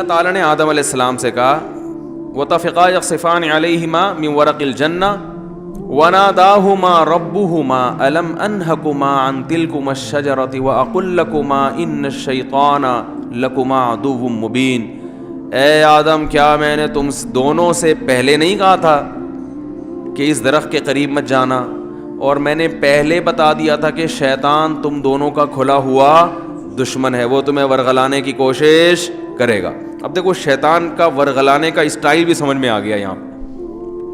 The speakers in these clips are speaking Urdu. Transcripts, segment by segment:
اللہ تعالیٰ نے آدم علیہ السلام سے کہا وَطَفِقَا يَخْصِفَانِ عَلَيْهِمَا مِنْ وَرَقِ الْجَنَّةِ وَنَادَاهُمَا رَبُّهُمَا أَلَمْ أَنْهَكُمَا عَنْ تِلْكُمَا الشَّجَرَةِ وَأَقُلْ لَكُمَا إِنَّ الشَّيْطَانَ لَكُمَا عَدُوٌّ مُّبِينٌ، اے آدم کیا میں نے تم دونوں سے پہلے نہیں کہا تھا کہ اس درخت کے قریب مت جانا، اور میں نے پہلے بتا دیا تھا کہ شیطان تم دونوں کا کھلا ہوا دشمن ہے، وہ تمہیں ورغلانے کی کوشش کرے گا۔ اب دیکھو شیطان کا ورغلانے کا اسٹائل بھی سمجھ میں آ گیا یہاں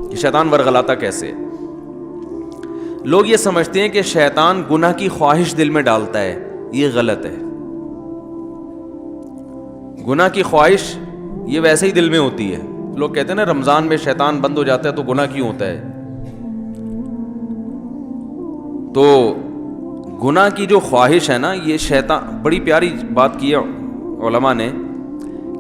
کہ شیطان ورغلاتا کیسے۔ لوگ یہ سمجھتے ہیں کہ شیطان گناہ کی خواہش دل میں ڈالتا ہے، یہ غلط ہے۔ گناہ کی خواہش یہ ویسے ہی دل میں ہوتی ہے۔ لوگ کہتے ہیں نا رمضان میں شیطان بند ہو جاتا ہے تو گناہ کیوں ہوتا ہے؟ تو گناہ کی جو خواہش ہے نا، یہ شیطان، بڑی پیاری بات کی ہے علماء نے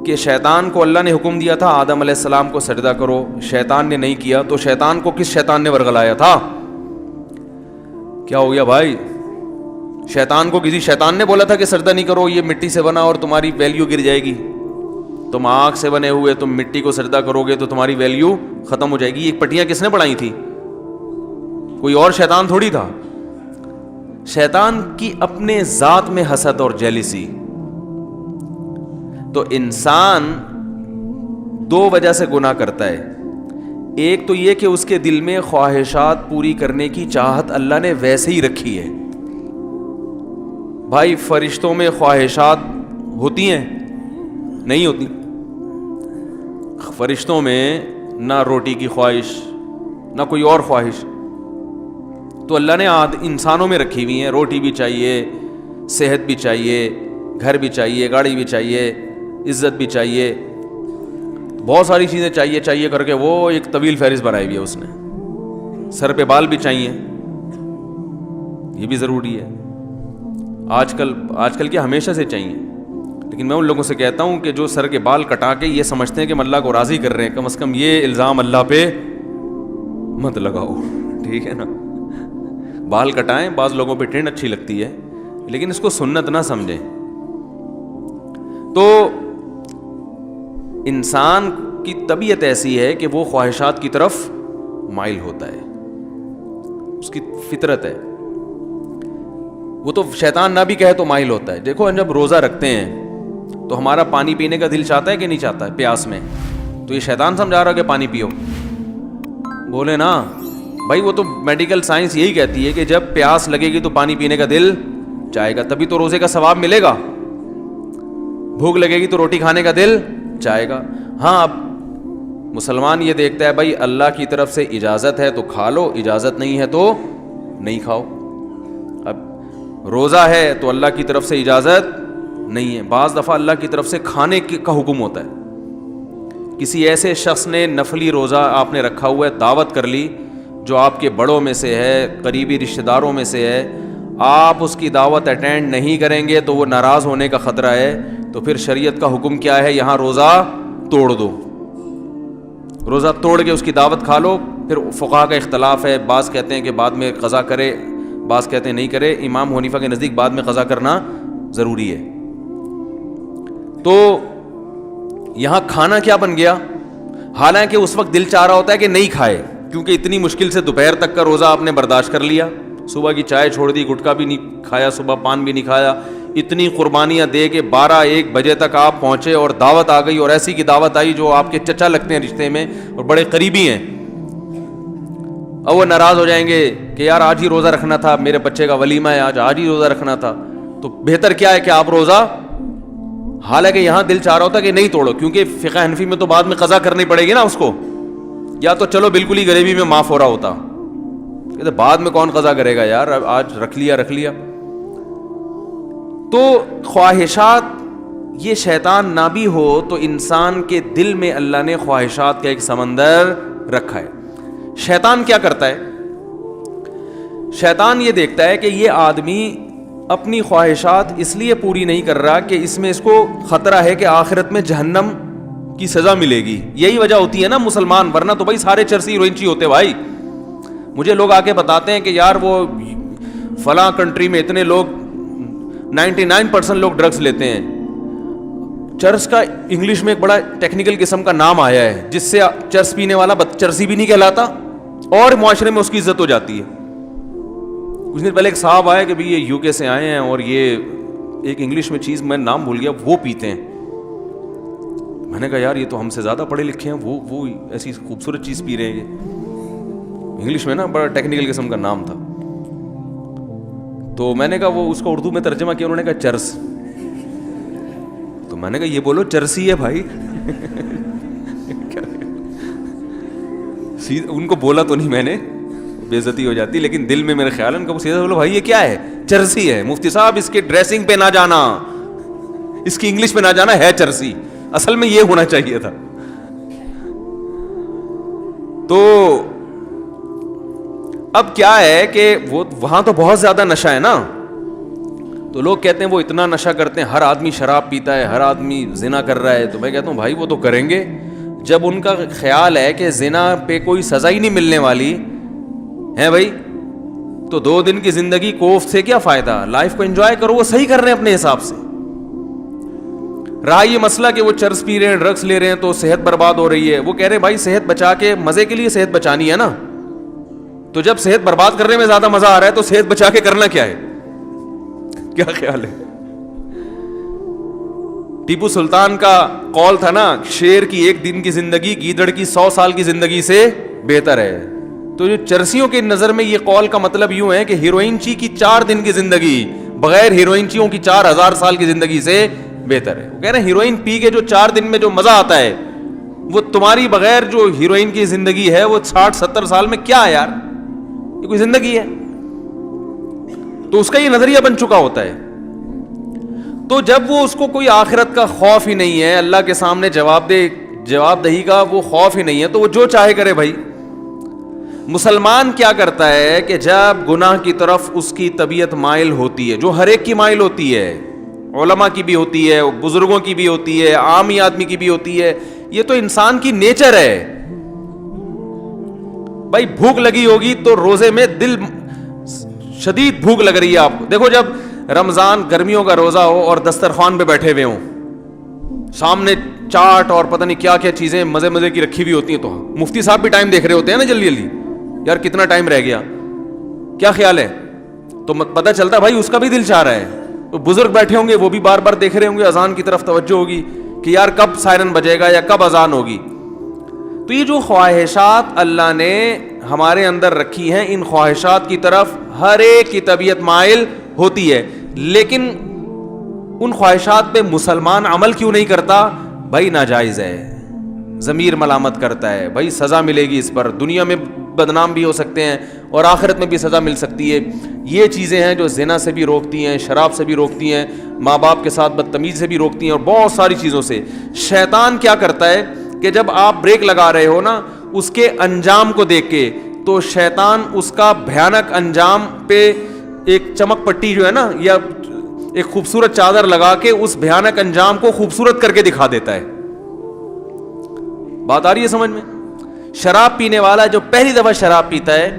کہ شیطان کو اللہ نے حکم دیا تھا آدم علیہ السلام کو سجدہ کرو، شیطان نے نہیں کیا، تو شیطان کو کس شیطان نے ورغلایا تھا؟ کیا ہو گیا بھائی؟ شیطان کو کسی شیطان نے بولا تھا کہ سجدہ نہیں کرو، یہ مٹی سے بنا اور تمہاری ویلیو گر جائے گی، تم آگ سے بنے ہوئے تم مٹی کو سجدہ کرو گے تو تمہاری ویلیو ختم ہو جائے گی۔ یہ پٹیاں کس نے بڑھائی تھی؟ کوئی اور شیطان تھوڑی تھا۔ شیطان کی اپنے ذات میں حسد اور جیلسی۔ تو انسان دو وجہ سے گناہ کرتا ہے، ایک تو یہ کہ اس کے دل میں خواہشات پوری کرنے کی چاہت اللہ نے ویسے ہی رکھی ہے۔ بھائی فرشتوں میں خواہشات ہوتی ہیں؟ نہیں ہوتی۔ فرشتوں میں نہ روٹی کی خواہش نہ کوئی اور خواہش، تو اللہ نے انسانوں میں رکھی ہوئی ہیں۔ روٹی بھی چاہیے، صحت بھی چاہیے، گھر بھی چاہیے، گاڑی بھی چاہیے، عزت بھی چاہیے، بہت ساری چیزیں چاہیے کر کے وہ ایک طویل فہرست بنائی ہوئی ہے اس نے۔ سر پہ بال بھی چاہیے، یہ بھی ضروری ہے۔ آج کل کیا ہمیشہ سے چاہیے، لیکن میں ان لوگوں سے کہتا ہوں کہ جو سر کے بال کٹا کے یہ سمجھتے ہیں کہ ہم اللہ کو راضی کر رہے ہیں، کم از کم یہ الزام اللہ پہ مت لگاؤ، ٹھیک ہے نا؟ بال کٹائیں، بعض لوگوں پہ ٹرینڈ اچھی لگتی ہے، لیکن اس کو سنت نہ سمجھیں۔ تو انسان کی طبیعت ایسی ہے کہ وہ خواہشات کی طرف مائل ہوتا ہے، اس کی فطرت ہے۔ وہ تو شیطان نہ بھی کہے تو مائل ہوتا ہے۔ دیکھو جب روزہ رکھتے ہیں تو ہمارا پانی پینے کا دل چاہتا ہے کہ نہیں چاہتا ہے؟ پیاس میں تو یہ شیطان سمجھا رہا کہ پانی پیو؟ بولے نا بھائی، وہ تو میڈیکل سائنس یہی کہتی ہے کہ جب پیاس لگے گی تو پانی پینے کا دل چاہے گا، تبھی تو روزے کا ثواب ملے گا۔ بھوک لگے گی تو روٹی کھانے کا دل چاہے گا۔ ہاں اب مسلمان یہ دیکھتا ہے بھائی اللہ کی طرف سے اجازت ہے تو کھا لو، اجازت نہیں ہے تو نہیں کھاؤ۔ اب روزہ ہے تو اللہ کی طرف سے اجازت نہیں ہے، بعض دفعہ اللہ کی طرف سے کھانے کا حکم ہوتا ہے۔ کسی ایسے شخص نے نفلی روزہ آپ نے رکھا ہوا ہے، دعوت کر لی جو آپ کے بڑوں میں سے ہے، قریبی رشتہ داروں میں سے ہے، آپ اس کی دعوت اٹینڈ نہیں کریں گے تو وہ ناراض ہونے کا خطرہ ہے، تو پھر شریعت کا حکم کیا ہے؟ یہاں روزہ توڑ دو، روزہ توڑ کے اس کی دعوت کھا لو۔ پھر فقہا کا اختلاف ہے، بعض کہتے ہیں کہ بعد میں قضا کرے، بعض کہتے ہیں نہیں کرے۔ امام حنیفہ کے نزدیک بعد میں قضا کرنا ضروری ہے۔ تو یہاں کھانا کیا بن گیا؟ حالانکہ اس وقت دل چاہ رہا ہوتا ہے کہ نہیں کھائے، کیونکہ اتنی مشکل سے دوپہر تک کا روزہ آپ نے برداشت کر لیا، صبح کی چائے چھوڑ دی، گٹکا بھی نہیں کھایا، صبح پان بھی نہیں کھایا، اتنی قربانیاں دے کے 12-1 بجے تک آپ پہنچے اور دعوت آ گئی، اور ایسی کی دعوت آئی جو آپ کے چچا لگتے ہیں رشتے میں اور بڑے قریبی ہیں۔ اب وہ ناراض ہو جائیں گے کہ یار آج ہی روزہ رکھنا تھا، میرے بچے کا ولیمہ ہے، آج ہی روزہ رکھنا تھا۔ تو بہتر کیا ہے کہ آپ روزہ، حالانکہ یہاں دل چاہ رہا ہوتا کہ نہیں توڑو، کیونکہ فقہ حنفی میں تو بعد میں قضا کرنی پڑے گی نا اس کو، یا تو چلو بالکل ہی غریبی میں معاف ہو رہا ہوتا، کہتے بعد میں کون قضا کرے گا یار، آج رکھ لیا۔ تو خواہشات، یہ شیطان نہ بھی ہو تو انسان کے دل میں اللہ نے خواہشات کا ایک سمندر رکھا ہے۔ شیطان کیا کرتا ہے؟ شیطان یہ دیکھتا ہے کہ یہ آدمی اپنی خواہشات اس لیے پوری نہیں کر رہا کہ اس میں اس کو خطرہ ہے کہ آخرت میں جہنم کی سزا ملے گی۔ یہی وجہ ہوتی ہے نا مسلمان، ورنہ تو بھائی سارے چرسی ہیروئنچی ہوتے بھائی۔ مجھے لوگ آ کے بتاتے ہیں کہ یار وہ فلاں کنٹری میں اتنے لوگ 99% لوگ ڈرگس لیتے ہیں، چرس کا انگلش میں ایک بڑا ٹیکنیکل قسم کا نام آیا ہے جس سے چرس پینے والا چرسی بھی نہیں کہلاتا اور معاشرے میں اس کی عزت ہو جاتی ہے. کچھ دن پہلے ایک صاحب آئے کہ بھائی یہ یو کے سے آئے ہیں اور یہ ایک انگلش میں چیز میں نام بھول گیا وہ پیتے ہیں. میں نے کہا یار یہ تو ہم سے زیادہ پڑھے لکھے ہیں, وہ ایسی خوبصورت چیز پی رہے ہیں. انگلش میں نا بڑا ٹیکنیکل قسم کا نام تھا. تو میں نے کہا وہ اس کو اردو میں ترجمہ کیا, انہوں نے کہا چرس. تو میں نے کہا یہ بولو چرسی ہے بھائی. ان کو بولا تو نہیں میں نے, بے عزتی ہو جاتی, لیکن دل میں میرے خیال ہے ان کو سیدھا بولو بھائی یہ کیا ہے, چرسی ہے. مفتی صاحب اس کے ڈریسنگ پہ نہ جانا, اس کی انگلش پہ نہ جانا, ہے چرسی. اصل میں یہ ہونا چاہیے تھا. تو اب کیا ہے کہ وہ وہاں تو بہت زیادہ نشہ ہے نا, تو لوگ کہتے ہیں وہ اتنا نشہ کرتے ہیں, ہر آدمی شراب پیتا ہے, ہر آدمی زنا کر رہا ہے. تو میں کہتا ہوں بھائی وہ تو کریں گے. جب ان کا خیال ہے کہ زنا پہ کوئی سزا ہی نہیں ملنے والی ہے بھائی, تو 2 دن کی زندگی کوفت سے کیا فائدہ, لائف کو انجوائے کرو. وہ صحیح کر رہے ہیں اپنے حساب سے. رہا یہ مسئلہ کہ وہ چرس پی رہے ہیں, ڈرگس لے رہے ہیں تو صحت برباد ہو رہی ہے, وہ کہہ رہے ہیں بھائی صحت بچا کے, مزے کے لیے صحت بچانی ہے نا, تو جب صحت برباد کرنے میں زیادہ مزہ آ رہا ہے تو صحت بچا کے کرنا کیا ہے, کیا خیال ہے؟ ٹیپو سلطان کا قول تھا نا, شیر کی 1 دن کی زندگی گیدڑ کی 100 سال کی زندگی سے بہتر ہے. تو جو چرسیوں کے نظر میں یہ قول کا مطلب یوں ہے کہ ہیروئن چی کی 4 دن کی زندگی بغیر ہیروئن چیوں کی 4000 سال کی زندگی سے بہتر ہے. وہ کہہ رہے ہیں ہیروئن پی کے جو 4 دن میں جو مزہ آتا ہے وہ تمہاری بغیر جو ہیروئن کی زندگی ہے وہ 60-70 سال میں کیا ہے یار, یہ کوئی زندگی ہے؟ تو اس کا یہ نظریہ بن چکا ہوتا ہے. تو جب وہ اس کو کوئی آخرت کا خوف ہی نہیں ہے, اللہ کے سامنے جواب دہی کا وہ خوف ہی نہیں ہے, تو وہ جو چاہے کرے بھائی. مسلمان کیا کرتا ہے کہ جب گناہ کی طرف اس کی طبیعت مائل ہوتی ہے, جو ہر ایک کی مائل ہوتی ہے, علماء کی بھی ہوتی ہے, بزرگوں کی بھی ہوتی ہے, عامی آدمی کی بھی ہوتی ہے, یہ تو انسان کی نیچر ہے بھائی. بھوک لگی ہوگی تو روزے میں دل شدید بھوک لگ رہی ہے آپ کو. دیکھو جب رمضان گرمیوں کا روزہ ہو اور دسترخوان پہ بیٹھے ہوئے ہوں, سامنے چاٹ اور پتہ نہیں کیا کیا چیزیں مزے کی رکھی ہوئی ہوتی ہیں, تو مفتی صاحب بھی ٹائم دیکھ رہے ہوتے ہیں نا جلدی یار کتنا ٹائم رہ گیا, کیا خیال ہے؟ تو پتہ چلتا بھائی اس کا بھی دل چاہ رہا ہے. تو بزرگ بیٹھے ہوں گے وہ بھی بار بار دیکھ رہے ہوں گے, اذان کی طرف توجہ ہوگی کہ یار کب سائرن بجے گا یا کب اذان ہوگی. تو یہ جو خواہشات اللہ نے ہمارے اندر رکھی ہیں, ان خواہشات کی طرف ہر ایک کی طبیعت مائل ہوتی ہے, لیکن ان خواہشات پہ مسلمان عمل کیوں نہیں کرتا؟ بھائی ناجائز ہے, ضمیر ملامت کرتا ہے, بھائی سزا ملے گی اس پر, دنیا میں بدنام بھی ہو سکتے ہیں اور آخرت میں بھی سزا مل سکتی ہے. یہ چیزیں ہیں جو زنا سے بھی روکتی ہیں, شراب سے بھی روکتی ہیں, ماں باپ کے ساتھ بدتمیزی سے بھی روکتی ہیں, اور بہت ساری چیزوں سے. شیطان کیا کرتا ہے کہ جب آپ بریک لگا رہے ہو نا, اس کے انجام کو دیکھ کے, تو شیطان اس کا بھیانک انجام پہ ایک چمک پٹی جو ہے نا, یا ایک خوبصورت چادر لگا کے اس بھیانک انجام کو خوبصورت کر کے دکھا دیتا ہے. بات آ رہی ہے سمجھ میں؟ شراب پینے والا جو پہلی دفعہ شراب پیتا ہے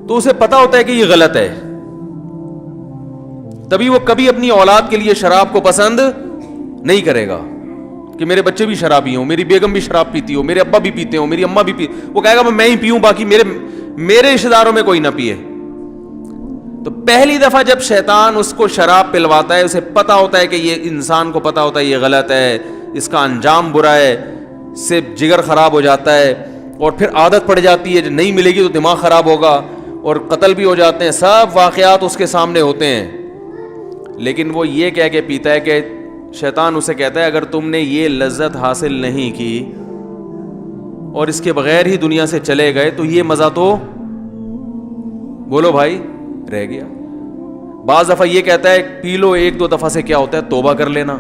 تو اسے پتا ہوتا ہے کہ یہ غلط ہے, تبھی وہ کبھی اپنی اولاد کے لیے شراب کو پسند نہیں کرے گا کہ میرے بچے بھی شرابی ہوں, میری بیگم بھی شراب پیتی ہو, میرے ابا بھی پیتے ہوں, میری اماں بھی پی, وہ کہے گا میں ہی پیوں, باقی میرے رشتہ داروں میں کوئی نہ پیے. تو پہلی دفعہ جب شیطان اس کو شراب پلواتا ہے, اسے پتا ہوتا ہے کہ یہ انسان کو پتا ہوتا ہے یہ غلط ہے, اس کا انجام برا ہے, اس سے جگر خراب ہو جاتا ہے, اور پھر عادت پڑ جاتی ہے, جو نہیں ملے گی تو دماغ خراب ہوگا, اور قتل بھی ہو جاتے ہیں, سب واقعات اس کے سامنے ہوتے ہیں. لیکن وہ یہ کہہ کے پیتا ہے کہ شیطان اسے کہتا ہے اگر تم نے یہ لذت حاصل نہیں کی اور اس کے بغیر ہی دنیا سے چلے گئے تو یہ مزہ تو بولو بھائی رہ گیا. بعض دفعہ یہ کہتا ہے پی لو 1-2 دفعہ سے کیا ہوتا ہے توبہ کر لینا.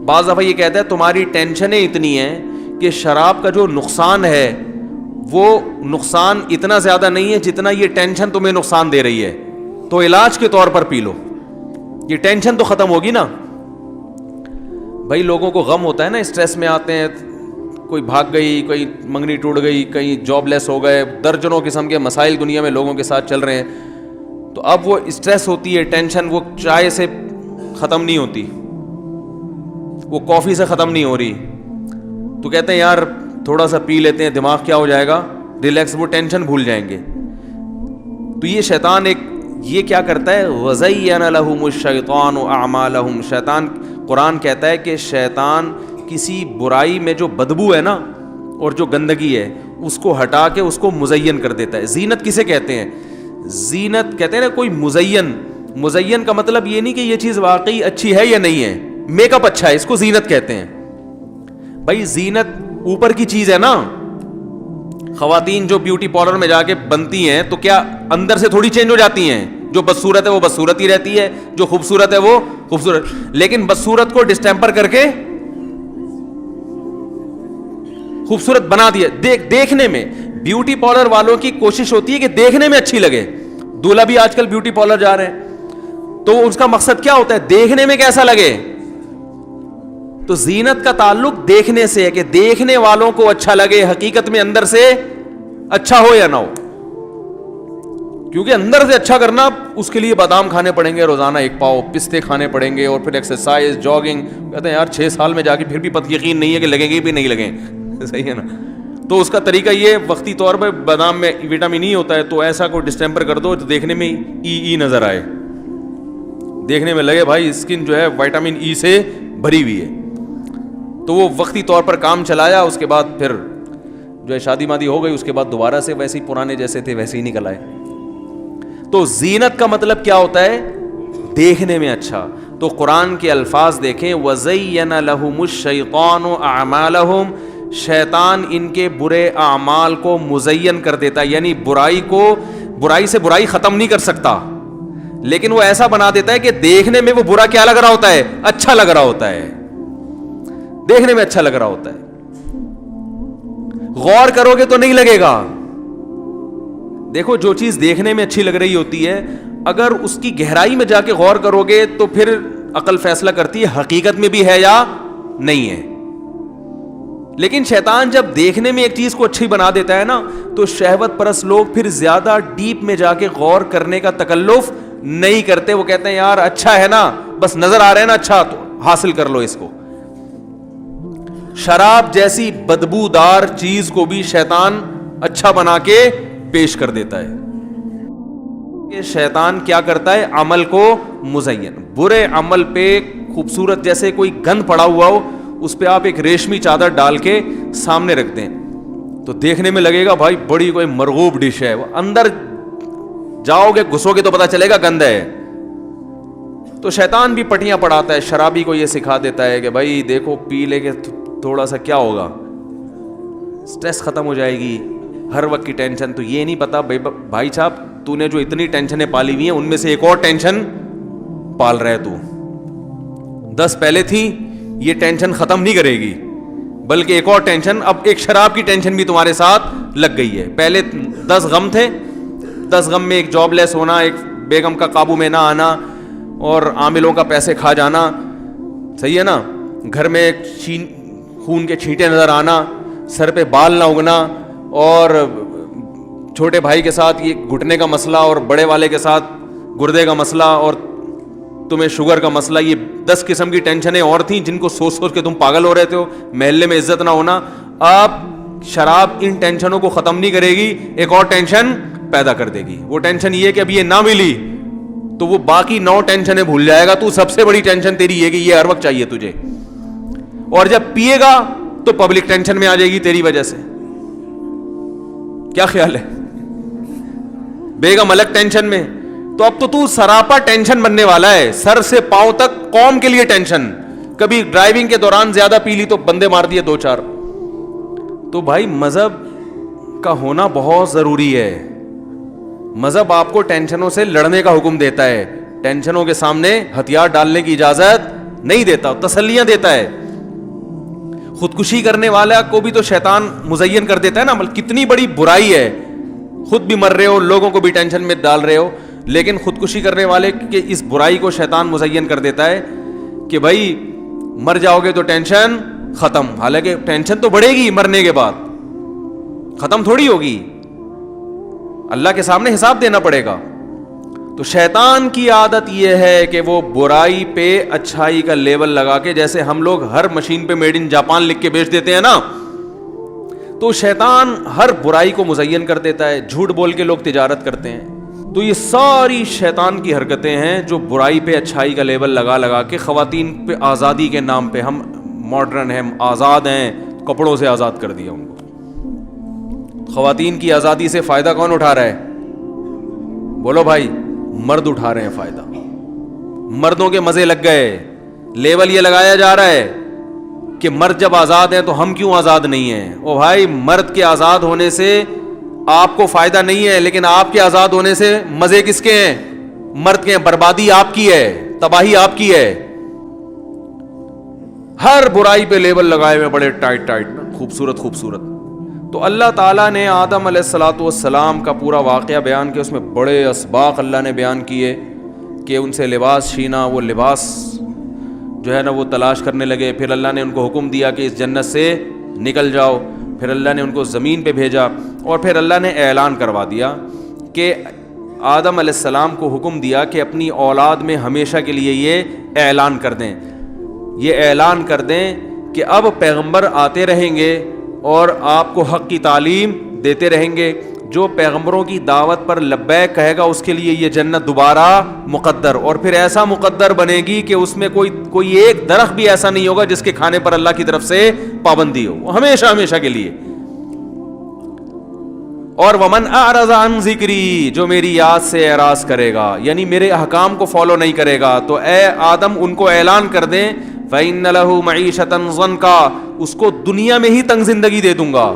بعض دفعہ یہ کہتا ہے تمہاری ٹینشنیں اتنی ہیں کہ شراب کا جو نقصان ہے وہ نقصان اتنا زیادہ نہیں ہے جتنا یہ ٹینشن تمہیں نقصان دے رہی ہے, تو علاج کے طور پر پی لو, یہ ٹینشن تو ختم ہوگی نا. بھائی لوگوں کو غم ہوتا ہے نا, اسٹریس میں آتے ہیں, کوئی بھاگ گئی, کوئی منگنی ٹوٹ گئی, کہیں جاب لیس ہو گئے, درجنوں قسم کے مسائل دنیا میں لوگوں کے ساتھ چل رہے ہیں, تو اب وہ اسٹریس ہوتی ہے, ٹینشن وہ چائے سے ختم نہیں ہوتی, وہ کافی سے ختم نہیں ہو رہی, تو کہتے ہیں یار تھوڑا سا پی لیتے ہیں, دماغ کیا ہو جائے گا, ریلیکس, وہ ٹینشن بھول جائیں گے. تو یہ شیطان یہ کیا کرتا ہے, وَزَيَّنَ لَهُمُ الشَّيْطَانُ أَعْمَالَهُمْ, شیطان, قرآن کہتا ہے کہ شیطان کسی برائی میں جو بدبو ہے نا اور جو گندگی ہے اس کو ہٹا کے اس کو مزین کر دیتا ہے. زینت کسے کہتے ہیں؟ زینت کہتے ہیں نا کوئی مزین کا مطلب یہ نہیں کہ یہ چیز واقعی اچھی ہے یا نہیں ہے, میک اپ اچھا ہے, اس کو زینت کہتے ہیں. بھائی زینت اوپر کی چیز ہے نا, خواتین جو بیوٹی پارلر میں جا کے بنتی ہیں تو کیا اندر سے تھوڑی چینج ہو جاتی ہیں؟ جو بدصورت ہے وہ بدصورت ہی رہتی ہے, جو خوبصورت ہے وہ خوبصورت, لیکن بدصورت کو ڈسٹیمپر کر کے خوبصورت بنا دیا. دیکھنے میں بیوٹی پارلر والوں کی کوشش ہوتی ہے کہ دیکھنے میں اچھی لگے. دولہا بھی آج کل بیوٹی پارلر جا رہے ہیں تو اس کا مقصد کیا ہوتا ہے؟ دیکھنے میں کیسا لگے. تو زینت کا تعلق دیکھنے سے ہے کہ دیکھنے والوں کو اچھا لگے, حقیقت میں اندر سے اچھا ہو یا نہ ہو. کیونکہ اندر سے اچھا کرنا اس کے لیے بادام کھانے پڑیں گے روزانہ 1 پاؤ, پستے کھانے پڑیں گے, اور پھر ایکسرسائز, جاگنگ. کہتے ہیں یار 6 سال میں جا کے پھر بھی یقین نہیں ہے کہ لگیں گے بھی نہیں لگیں. صحیح ہے نا. تو اس کا طریقہ یہ وقتی طور پہ بادام میں وٹامن ای ہوتا ہے, تو ایسا کوئی ڈسٹیمپر کر دو تو دیکھنے میں ای نظر آئے, دیکھنے میں لگے بھائی اسکن جو ہے وٹامن ای سے بھری ہوئی ہے. تو وہ وقتی طور پر کام چلایا, اس کے بعد پھر جو ہے شادی مادی ہو گئی, اس کے بعد دوبارہ سے ویسے ہی پرانے جیسے تھے ویسے ہی نکل آئے. تو زینت کا مطلب کیا ہوتا ہے؟ دیکھنے میں اچھا. تو قرآن کے الفاظ دیکھیں, وَزَيَّنَ لَهُمُ الشَّيْطَانُ أَعْمَالَهُمْ, شیطان ان کے برے اعمال کو مزین کر دیتا ہے, یعنی برائی سے برائی ختم نہیں کر سکتا, لیکن وہ ایسا بنا دیتا ہے کہ دیکھنے میں وہ برا کیا لگ رہا ہوتا ہے؟ اچھا لگ رہا ہوتا ہے, دیکھنے میں اچھا لگ رہا ہوتا ہے. غور کرو گے تو نہیں لگے گا. دیکھو جو چیز دیکھنے میں اچھی لگ رہی ہوتی ہے, اگر اس کی گہرائی میں جا کے غور کرو گے تو پھر عقل فیصلہ کرتی ہے حقیقت میں بھی ہے یا نہیں ہے. لیکن شیطان جب دیکھنے میں ایک چیز کو اچھی بنا دیتا ہے نا, تو شہوت پرست لوگ پھر زیادہ ڈیپ میں جا کے غور کرنے کا تکلف نہیں کرتے. وہ کہتے ہیں یار اچھا ہے نا, بس نظر آ رہا ہے نا اچھا, تو حاصل کر لو اس کو. شراب جیسی بدبودار چیز کو بھی شیطان اچھا بنا کے پیش کر دیتا ہے. کہ شیطان کیا کرتا ہے؟ عمل کو مزین, برے عمل پہ خوبصورت جیسے کوئی گند پڑا ہوا ہو, اس پہ آپ ایک ریشمی چادر ڈال کے سامنے رکھ دیں تو دیکھنے میں لگے گا بھائی بڑی کوئی مرغوب ڈش ہے. وہ اندر جاؤ گے گھسو گے تو پتا چلے گا گند ہے. تو شیطان بھی پٹیاں پڑھاتا ہے, شرابی کو یہ سکھا دیتا ہے کہ بھائی دیکھو پی لے کے تھوڑا سا کیا ہوگا, سٹریس ختم ہو جائے گی, ہر وقت کی ٹینشن. تو یہ نہیں پتا بھائی صاحب تو نے جو اتنی ٹینشنیں پالی ہوئی ہیں ان میں سے ایک اور ٹینشن پال رہے تو 10 پہلے تھی, یہ ٹینشن ختم نہیں کرے گی بلکہ ایک اور ٹینشن, اب ایک شراب کی ٹینشن بھی تمہارے ساتھ لگ گئی ہے. پہلے 10 غم تھے, 10 غم میں ایک جاب لیس ہونا, ایک بیگم کا قابو میں نہ آنا, اور عاملوں کا پیسے کھا جانا, صحیح ہے نا, گھر میں خون کے چھینٹے نظر آنا, سر پہ بال نہ اگنا, اور چھوٹے بھائی کے ساتھ یہ گھٹنے کا مسئلہ, اور بڑے والے کے ساتھ گردے کا مسئلہ, اور تمہیں شوگر کا مسئلہ. یہ 10 قسم کی ٹینشنیں اور تھیں جن کو سوچ سوچ کے تم پاگل ہو رہے تھے. محلے میں عزت نہ ہونا. اب شراب ان ٹینشنوں کو ختم نہیں کرے گی, ایک اور ٹینشن پیدا کر دے گی. وہ ٹینشن یہ کہ اب یہ نہ ملی تو وہ باقی 9 ٹینشنیں بھول جائے گا. تو سب سے بڑی ٹینشن تیری یہ کہ یہ ہر وقت چاہیے تجھے, اور جب پیے گا تو پبلک ٹینشن میں آ جائے گی تیری وجہ سے. کیا خیال ہے؟ بیگم الگ ٹینشن میں. تو اب تو سراپا ٹینشن بننے والا ہے, سر سے پاؤں تک قوم کے لیے ٹینشن. کبھی ڈرائیونگ کے دوران زیادہ پی لی تو بندے مار دیے 2-4. تو بھائی مذہب کا ہونا بہت ضروری ہے. مذہب آپ کو ٹینشنوں سے لڑنے کا حکم دیتا ہے, ٹینشنوں کے سامنے ہتھیار ڈالنے کی اجازت نہیں دیتا, تسلیاں دیتا ہے. خودکشی کرنے والا کو بھی تو شیطان مزین کر دیتا ہے نا. کتنی بڑی برائی ہے, خود بھی مر رہے ہو, لوگوں کو بھی ٹینشن میں ڈال رہے ہو, لیکن خودکشی کرنے والے کے اس برائی کو شیطان مزین کر دیتا ہے کہ بھائی مر جاؤ گے تو ٹینشن ختم. حالانکہ ٹینشن تو بڑھے گی مرنے کے بعد, ختم تھوڑی ہوگی, اللہ کے سامنے حساب دینا پڑے گا. تو شیطان کی عادت یہ ہے کہ وہ برائی پہ اچھائی کا لیبل لگا کے, جیسے ہم لوگ ہر مشین پہ میڈ ان جاپان لکھ کے بیچ دیتے ہیں نا, تو شیطان ہر برائی کو مزین کر دیتا ہے, جھوٹ بول کے لوگ تجارت کرتے ہیں. تو یہ ساری شیطان کی حرکتیں ہیں جو برائی پہ اچھائی کا لیبل لگا لگا کے خواتین پہ آزادی کے نام پہ, ہم ماڈرن ہیں, آزاد ہیں, کپڑوں سے آزاد کر دیا ان کو. خواتین کی آزادی سے فائدہ کون اٹھا رہا ہے؟ بولو بھائی, مرد اٹھا رہے ہیں فائدہ. مردوں کے مزے لگ گئے, لیبل یہ لگایا جا رہا ہے کہ مرد جب آزاد ہیں تو ہم کیوں آزاد نہیں ہیں. او بھائی, مرد کے آزاد ہونے سے آپ کو فائدہ نہیں ہے, لیکن آپ کے آزاد ہونے سے مزے کس کے ہیں؟ مرد کے ہیں. بربادی آپ کی ہے, تباہی آپ کی ہے. ہر برائی پہ لیبل لگائے ہوئے بڑے ٹائٹ ٹائٹ, خوبصورت خوبصورت. تو اللہ تعالیٰ نے آدم علیہ الصلوۃ والسلام کا پورا واقعہ بیان کیا, اس میں بڑے اسباق اللہ نے بیان کیے کہ ان سے لباس چھینا, وہ لباس جو ہے نا وہ تلاش کرنے لگے. پھر اللہ نے ان کو حکم دیا کہ اس جنت سے نکل جاؤ. پھر اللہ نے ان کو زمین پہ بھیجا, اور پھر اللہ نے اعلان کروا دیا کہ آدم علیہ السلام کو حکم دیا کہ اپنی اولاد میں ہمیشہ کے لیے یہ اعلان کر دیں, یہ اعلان کر دیں کہ اب پیغمبر آتے رہیں گے اور آپ کو حق کی تعلیم دیتے رہیں گے. جو پیغمبروں کی دعوت پر لبیک کہے گا اس کے لیے یہ جنت دوبارہ مقدر, اور پھر ایسا مقدر بنے گی کہ اس میں کوئی ایک درخت بھی ایسا نہیں ہوگا جس کے کھانے پر اللہ کی طرف سے پابندی ہو, وہ ہمیشہ ہمیشہ کے لیے. اور ومن اعرض عن ذکری, جو میری یاد سے اعراض کرے گا, یعنی میرے احکام کو فالو نہیں کرے گا, تو اے آدم ان کو اعلان کر دیں فإن له معیشۃ ضنکا, اس کو دنیا میں ہی تنگ زندگی دے دوں گا.